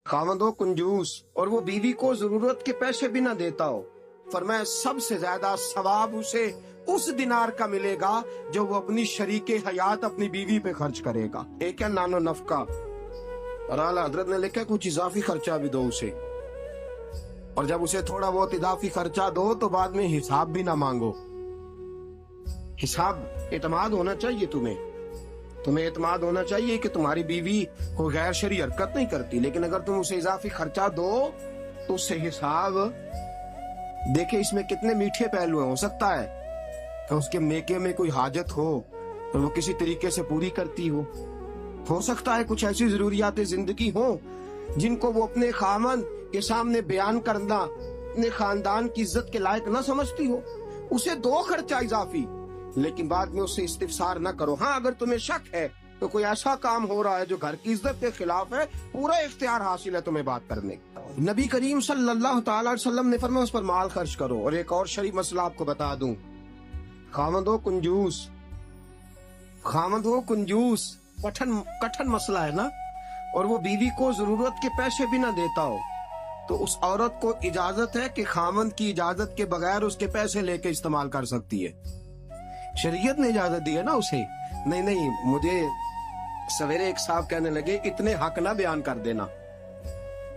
खामद हो कंजूस और वो बीवी को जरूरत के पैसे भी ना देता हो, फरमाया सबसे ज्यादा सवाब उसे उस दिनार का मिलेगा जो वो अपनी शरीके हयात अपनी बीवी पे खर्च करेगा। एक है नानो नफका, और आला हजरत ने लिखा कुछ इजाफी खर्चा भी दो उसे, और जब उसे थोड़ा बहुत इजाफी खर्चा दो तो बाद में हिसाब भी ना मांगो। हिसाब एतमाद होना चाहिए, तुम्हें एतमाद होना चाहिए कि तुम्हारी बीवी कोई गैर शरई हरकत नहीं करती, लेकिन अगर तुम उसे इजाफी खर्चा दो तो उससे हिसाब देखे। इसमें कितने मीठे पहलू हैं। हो सकता है कि उसके मेके में कोई हाजत हो तो वो किसी तरीके से पूरी करती हो सकता है कुछ ऐसी जरूरियात जिंदगी हो जिनको वो अपने खामन के सामने बयान करना अपने खानदान की इज्जत के लायक ना समझती हो, उसे दो खर्चा इजाफी, लेकिन बाद में उससे इस्तिफसार न करो। हाँ, अगर तुम्हें शक है तो कोई ऐसा काम हो रहा है जो घर की इज्जत के खिलाफ है, पूरा इख्तियार हासिल है तुम्हें बात करने। नबी करीम सल्लल्लाहु तआला अलैहि वसल्लम ने फरमाया उस पर माल खर्च करो। और एक और शरीफ मसला आपको बता दूं, खामद हो कंजूस कठिन मसला है ना, और वो बीवी को जरूरत के पैसे भी ना देता हो तो उस औरत को इजाजत है कि खामद की इजाजत के बगैर उसके पैसे लेके इस्तेमाल कर सकती है। शरीयत ने इजाजत दी है ना उसे। नहीं, मुझे सवेरे एक साहब कहने लगे इतने हक ना बयान कर देना,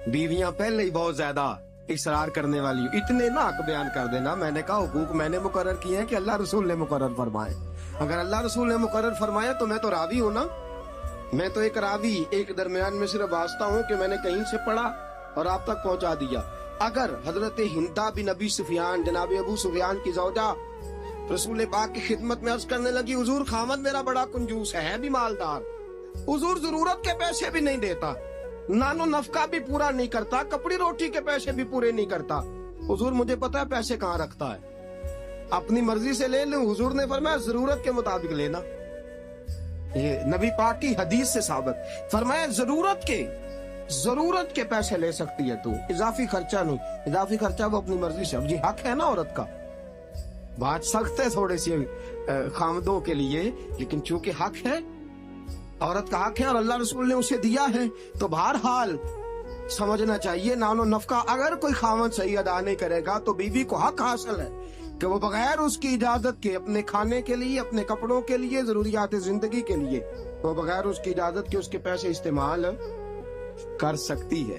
बीवियां पहले ही बहुत ज्यादा इसरार करने वाली, इतने ना हक बयान कर देना। मैंने कहा हुकूक मैंने मुकर्रर किए हैं कि अल्लाह रसूल ने मुकर्रर फरमाए। अगर अल्लाह रसूल ने मुकर्रर फरमाया तो मैं तो रावी हूं ना, मैं तो एक रावी, एक दरमियान में सिर्फ वास्ता हूँ कि मैंने कहीं से पढ़ा और आप तक पहुंचा दिया। अगर हजरत हिंदा बिन अबी सुफियान जनाब अबू सुफियान की जौजा रसूल पाक की खिदमत में अर्ज करने लगी, हुजूर खामद मेरा बड़ा कंजूस है भी मालदार, हुजूर जरूरत के पैसे भी नहीं देता, नानो नफका भी पूरा नहीं करता, कपड़ी रोटी के पैसे भी पूरे नहीं करता, हुजूर मुझे पता है पैसे कहाँ रखता है, अपनी मर्जी से ले लूं। हुजूर ने फरमाया जरूरत के मुताबिक लेना। ये नबी पाक की हदीस से साबित, फरमाया जरूरत के पैसे ले सकती है तू, इजाफी खर्चा नहीं। इजाफी खर्चा वो अपनी मर्जी से, अब जी हक है ना औरत का, बात सख्त है थोड़ी सी खामदों के लिए, लेकिन चूंकि हक है, औरत का हक है और अल्लाह रसूल ने उसे दिया है, तो बहरहाल समझना चाहिए नानो नफका अगर कोई खामद सही अदा नहीं करेगा तो बीवी को हक हासिल है कि वो बगैर उसकी इजाजत के अपने खाने के लिए, अपने कपड़ों के लिए, जरूरियात जिंदगी के लिए, वो बगैर उसकी इजाजत के उसके पैसे इस्तेमाल कर सकती है।